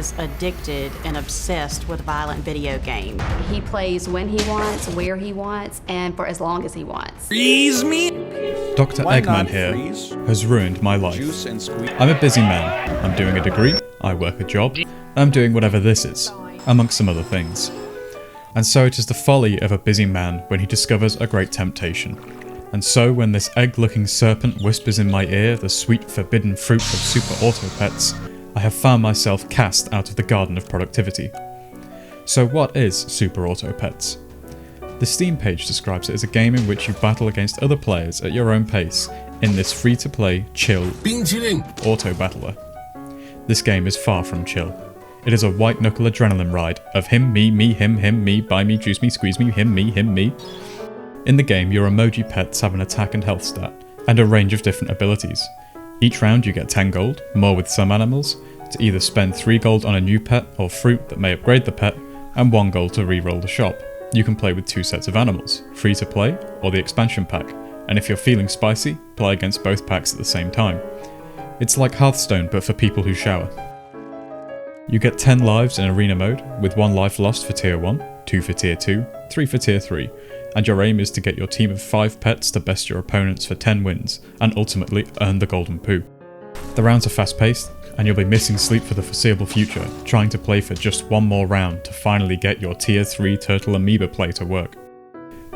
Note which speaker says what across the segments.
Speaker 1: is addicted and obsessed with a violent video game.
Speaker 2: He plays when he wants, where he wants, and for as long as he wants.
Speaker 3: Freeze me!
Speaker 4: Dr. Eggman here has ruined my life. I'm a busy man. I'm doing a degree, I work a job, and I'm doing whatever this is, amongst some other things. And so it is the folly of a busy man when he discovers a great temptation. And so when this egg-looking serpent whispers in my ear the sweet forbidden fruit of super auto pets, I have found myself cast out of the garden of productivity. So what is Super Auto Pets? The Steam page describes it as a game in which you battle against other players at your own pace in this free-to-play, chill, auto battler. This game is far from chill. It is a white-knuckle adrenaline ride of him, me, buy me, juice me, squeeze me, him, me. In the game, your emoji pets have an attack and health stat, and a range of different abilities. Each round you get 10 gold, more with some animals, to either spend 3 gold on a new pet or fruit that may upgrade the pet, and 1 gold to reroll the shop. You can play with 2 sets of animals, free to play or the expansion pack, and if you're feeling spicy, play against both packs at the same time. It's like Hearthstone but for people who shower. You get 10 lives in arena mode, with 1 life lost for tier 1, 2 for tier 2, 3 for tier 3, and your aim is to get your team of 5 pets to best your opponents for 10 wins, and ultimately earn the golden poo. The rounds are fast paced, and you'll be missing sleep for the foreseeable future, trying to play for just 1 more round to finally get your tier 3 turtle amoeba play to work.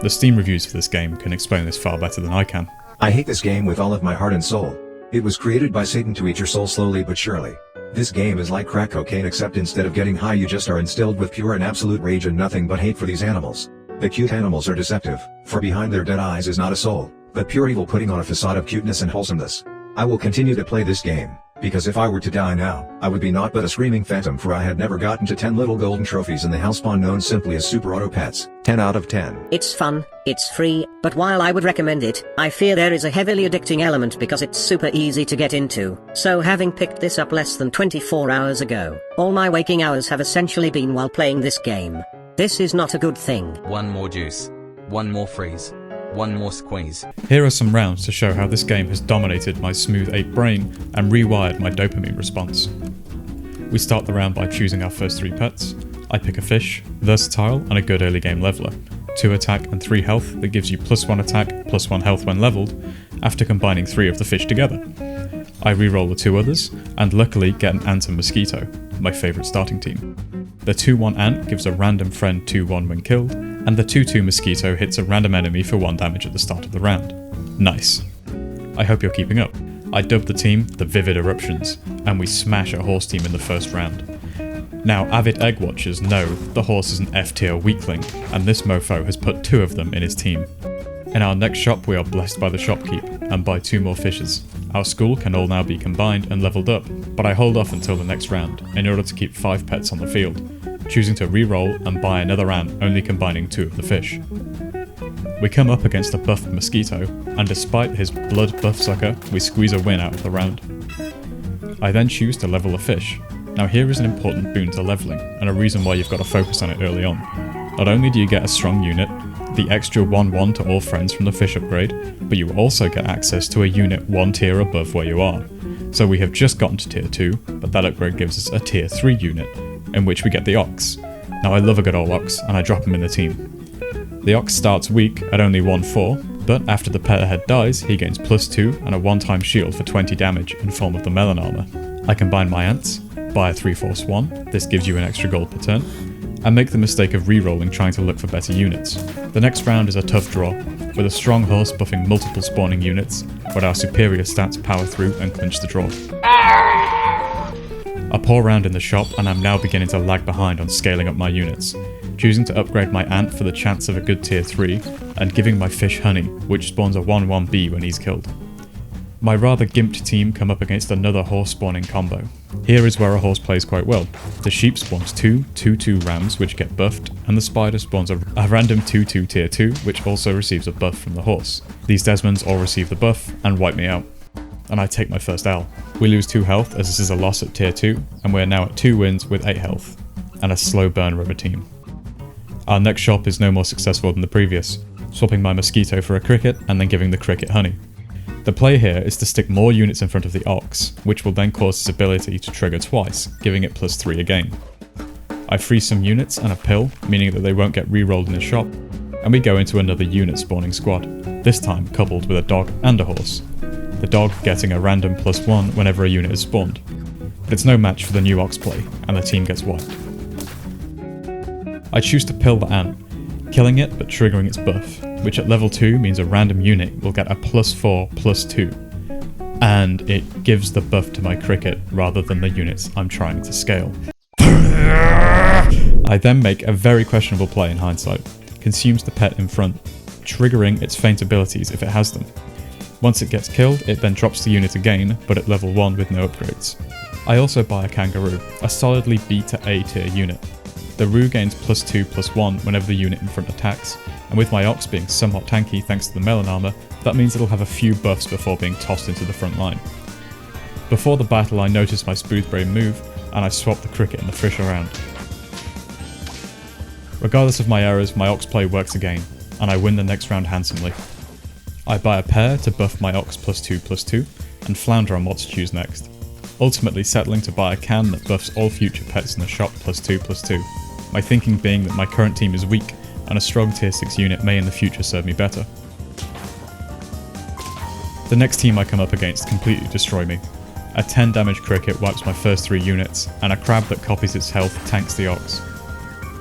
Speaker 4: The Steam reviews for this game can explain this far better than I can.
Speaker 5: I hate this game with all of my heart and soul. It was created by Satan to eat your soul slowly but surely. This game is like crack cocaine, except instead of getting high you just are instilled with pure and absolute rage and nothing but hate for these animals. The cute animals are deceptive, for behind their dead eyes is not a soul, but pure evil putting on a facade of cuteness and wholesomeness. I will continue to play this game, because if I were to die now, I would be naught but a screaming phantom, for I had never gotten to 10 little golden trophies in the hellspawn known simply as Super Auto Pets. 10 out of 10.
Speaker 6: It's fun, it's free, but while I would recommend it, I fear there is a heavily addicting element because it's super easy to get into. So having picked this up less than 24 hours ago, all my waking hours have essentially been while playing this game. This is not a good thing.
Speaker 3: 1 more juice. 1 more freeze. 1 more squeeze.
Speaker 4: Here are some rounds to show how this game has dominated my smooth 8 brain and rewired my dopamine response. We start the round by choosing our first 3 pets. I pick a fish, versatile and a good early game leveler. 2 attack and 3 health that gives you +1 attack, +1 health when leveled, after combining 3 of the fish together. I reroll the 2 others, and luckily get an ant and mosquito, my favourite starting team. The 2-1 ant gives a random friend 2-1 when killed, and the 2-2 mosquito hits a random enemy for 1 damage at the start of the round. Nice. I hope you're keeping up. I dubbed the team the Vivid Eruptions, and we smash a horse team in the first round. Now, avid egg watchers know the horse is an F-tier weakling, and this mofo has put 2 of them in his team. In our next shop we are blessed by the shopkeep, and buy 2 more fishes. Our school can all now be combined and leveled up, but I hold off until the next round, in order to keep 5 pets on the field, choosing to re-roll and buy another round only combining 2 of the fish. We come up against a buffed mosquito, and despite his blood buff sucker, we squeeze a win out of the round. I then choose to level a fish. Now here is an important boon to leveling, and a reason why you've got to focus on it early on. Not only do you get a strong unit, the extra 1-1 to all friends from the fish upgrade, but you also get access to a unit 1 tier above where you are. So we have just gotten to tier 2, but that upgrade gives us a tier 3 unit, in which we get the ox. Now I love a good old ox, and I drop him in the team. The ox starts weak at only 1-4, but after the pet ahead dies, he gains +2 and a 1-time shield for 20 damage in form of the melon armor. I combine my ants, buy a 3-4-1, this gives you an extra gold per turn, and make the mistake of re-rolling trying to look for better units. The next round is a tough draw, with a strong horse buffing multiple spawning units, but our superior stats power through and clinch the draw. A poor round in the shop, and I'm now beginning to lag behind on scaling up my units, choosing to upgrade my ant for the chance of a good tier 3, and giving my fish honey, which spawns a 1-1 bee when he's killed. My rather gimped team come up against another horse spawning combo. Here is where a horse plays quite well. The sheep spawns 2 2-2 rams which get buffed, and the spider spawns a random 2-2 tier 2 which also receives a buff from the horse. These Desmonds all receive the buff and wipe me out, and I take my first L. We lose 2 health as this is a loss at tier 2, and we are now at 2 wins with 8 health, and a slow burn rubber team. Our next shop is no more successful than the previous, swapping my mosquito for a cricket and then giving the cricket honey. The play here is to stick more units in front of the ox, which will then cause its ability to trigger twice, giving it +3 again. I freeze some units and a pill, meaning that they won't get re-rolled in the shop, and we go into another unit spawning squad, this time coupled with a dog and a horse. The dog getting a random +1 whenever a unit is spawned. But it's no match for the new ox play, and the team gets wiped. I choose to pill the ant, killing it but triggering its buff, which at level 2 means a random unit will get a +4/+2, and it gives the buff to my cricket rather than the units I'm trying to scale. I then make a very questionable play in hindsight, consumes the pet in front, triggering its feint abilities if it has them. Once it gets killed, it then drops the unit again, but at level 1 with no upgrades. I also buy a kangaroo, a solidly B to A tier unit. The Roo gains +2/+1 whenever the unit in front attacks, and with my ox being somewhat tanky thanks to the melon armor, that means it'll have a few buffs before being tossed into the front line. Before the battle I notice my smooth brain move, and I swap the cricket and the fish around. Regardless of my errors, my ox play works again, and I win the next round handsomely. I buy a pair to buff my ox +2/+2, and flounder on what to choose next, ultimately settling to buy a can that buffs all future pets in the shop +2/+2, my thinking being that my current team is weak, and a strong tier 6 unit may in the future serve me better. The next team I come up against completely destroy me. A 10 damage cricket wipes my first 3 units, and a crab that copies its health tanks the ox.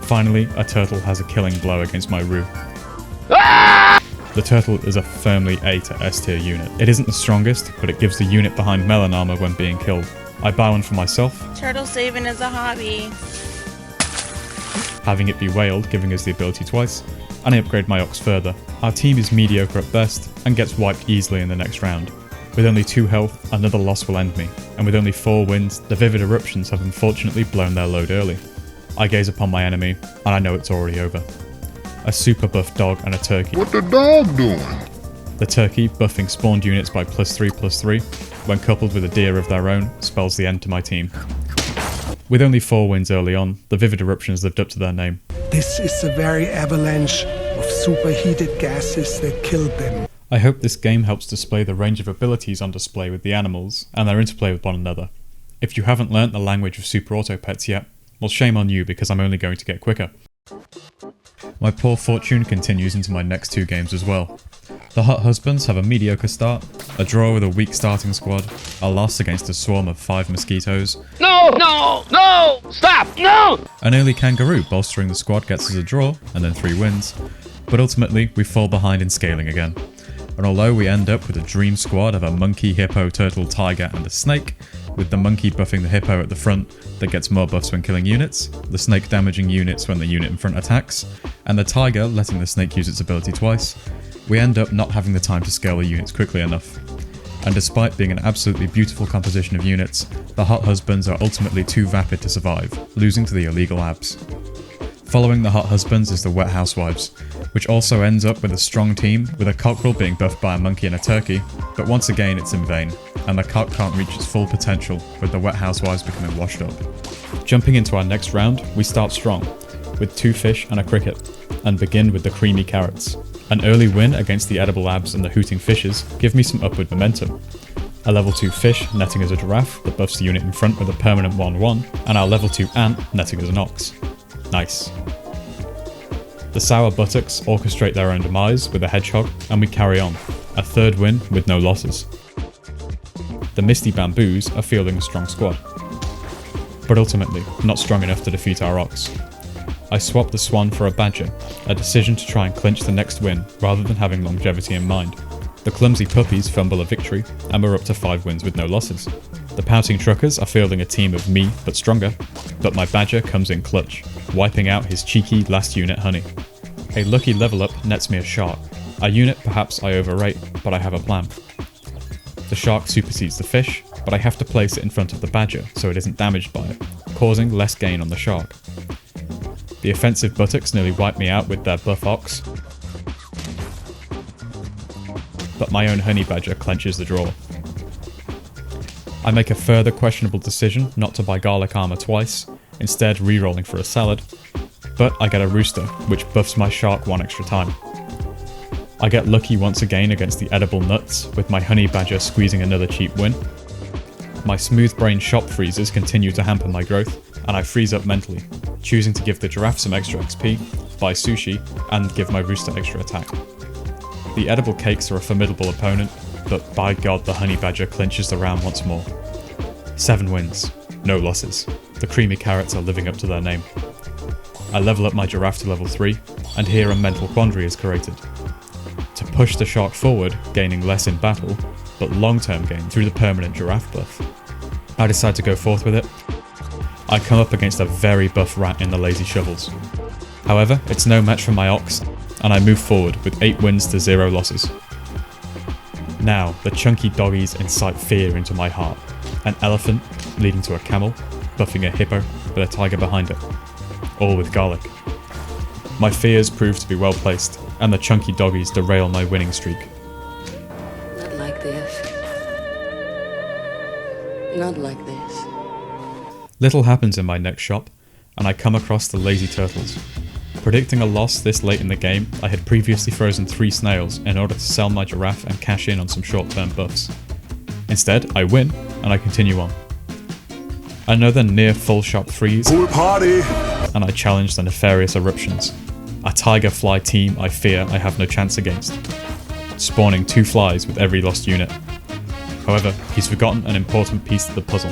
Speaker 4: Finally, a turtle has a killing blow against my Roo. The turtle is a firmly A to S tier unit. It isn't the strongest, but it gives the unit behind melon armor when being killed. I buy one for myself.
Speaker 7: Turtle saving is a hobby.
Speaker 4: Having it be whaled, giving us the ability twice, and I upgrade my ox further. Our team is mediocre at best, and gets wiped easily in the next round. With only 2 health, another loss will end me, and with only 4 wins, the Vivid Eruptions have unfortunately blown their load early. I gaze upon my enemy, and I know it's already over. A super buff dog and a turkey.
Speaker 8: What the dog doing?
Speaker 4: The turkey, buffing spawned units by +3/+3, when coupled with a deer of their own, spells the end to my team. With only 4 wins early on, the Vivid Eruptions lived up to their name.
Speaker 9: This is a very avalanche of superheated gases that killed them.
Speaker 4: I hope this game helps display the range of abilities on display with the animals, and their interplay with one another. If you haven't learnt the language of Super Auto Pets yet, well shame on you because I'm only going to get quicker. My poor fortune continues into my next 2 games as well. The Hot Husbands have a mediocre start, a draw with a weak starting squad, a loss against a swarm of 5 mosquitoes. No! No! No! Stop! No! An early kangaroo bolstering the squad gets us a draw, and then 3 wins. But ultimately, we fall behind in scaling again. And although we end up with a dream squad of a monkey, hippo, turtle, tiger and a snake, with the monkey buffing the hippo at the front that gets more buffs when killing units, the snake damaging units when the unit in front attacks, and the tiger letting the snake use its ability twice, we end up not having the time to scale the units quickly enough. And despite being an absolutely beautiful composition of units, the Hot Husbands are ultimately too vapid to survive, losing to the illegal abs. Following the Hot Husbands is the Wet Housewives, which also ends up with a strong team, with a cockerel being buffed by a monkey and a turkey, but once again it's in vain, and the cock can't reach its full potential, with the Wet Housewives becoming washed up. Jumping into our next round, we start strong, with 2 fish and a cricket, and begin with the creamy carrots. An early win against the edible abs and the hooting fishes give me some upward momentum. A level 2 fish netting as a giraffe that buffs the unit in front with a permanent 1/1, and our level 2 ant netting as an ox. Nice. The sour buttocks orchestrate their own demise with a hedgehog, and we carry on, a 3rd win with no losses. The misty bamboos are fielding a strong squad, but ultimately not strong enough to defeat our ox. I swap the swan for a badger, a decision to try and clinch the next win rather than having longevity in mind. The clumsy puppies fumble a victory, and we're up to 5 wins with no losses. The pouting truckers are fielding a team of me, but stronger, but my badger comes in clutch, wiping out his cheeky last unit honey. A lucky level up nets me a shark, a unit perhaps I overrate, but I have a plan. The shark supersedes the fish, but I have to place it in front of the badger so it isn't damaged by it, causing less gain on the shark. The offensive buttocks nearly wipe me out with their buff ox, but my own honey badger clenches the draw. I make a further questionable decision not to buy garlic armor twice, instead re-rolling for a salad, but I get a rooster, which buffs my shark 1 extra time. I get lucky once again against the edible nuts, with my honey badger squeezing another cheap win. My smooth brain shop freezes continue to hamper my growth, and I freeze up mentally, choosing to give the giraffe some extra XP, buy sushi, and give my rooster extra attack. The edible cakes are a formidable opponent, but by god the honey badger clinches the round once more. 7 wins, no losses. The creamy carrots are living up to their name. I level up my giraffe to level 3, and here a mental quandary is created. To push the shark forward, gaining less in battle, but long-term gain through the permanent giraffe buff. I decide to go forth with it. I come up against a very buff rat in the lazy shovels. However, it's no match for my ox, and I move forward with 8 wins to 0 losses. Now, the chunky doggies incite fear into my heart. An elephant, leading to a camel, buffing a hippo, with a tiger behind it. All with garlic. My fears prove to be well placed, and the chunky doggies derail my winning streak.
Speaker 8: Not like this. Not like this.
Speaker 4: Little happens in my next shop, and I come across the lazy turtles. Predicting a loss this late in the game, I had previously frozen 3 snails in order to sell my giraffe and cash in on some short-term buffs. Instead, I win, and I continue on. Another near full shop freeze,
Speaker 9: Pool party!
Speaker 4: and I challenge the nefarious eruptions. A tiger fly team I fear I have no chance against, spawning 2 flies with every lost unit. However, he's forgotten an important piece to the puzzle,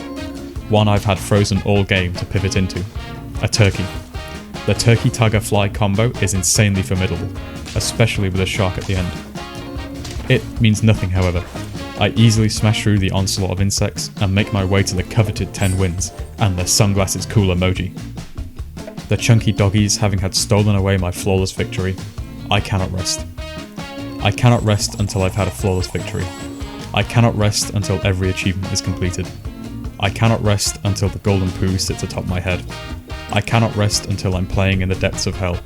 Speaker 4: one I've had frozen all game to pivot into: a turkey. The turkey tiger fly combo is insanely formidable, especially with a shark at the end. It means nothing, however. I easily smash through the onslaught of insects and make my way to the coveted 10 wins and the sunglasses cool emoji. The chunky doggies having had stolen away my flawless victory, I cannot rest. I cannot rest until I've had a flawless victory. I cannot rest until every achievement is completed. I cannot rest until the golden poo sits atop my head. I cannot rest until I'm playing in the depths of hell.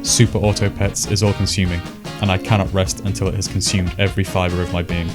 Speaker 4: Super Auto Pets is all consuming, and I cannot rest until it has consumed every fibre of my being.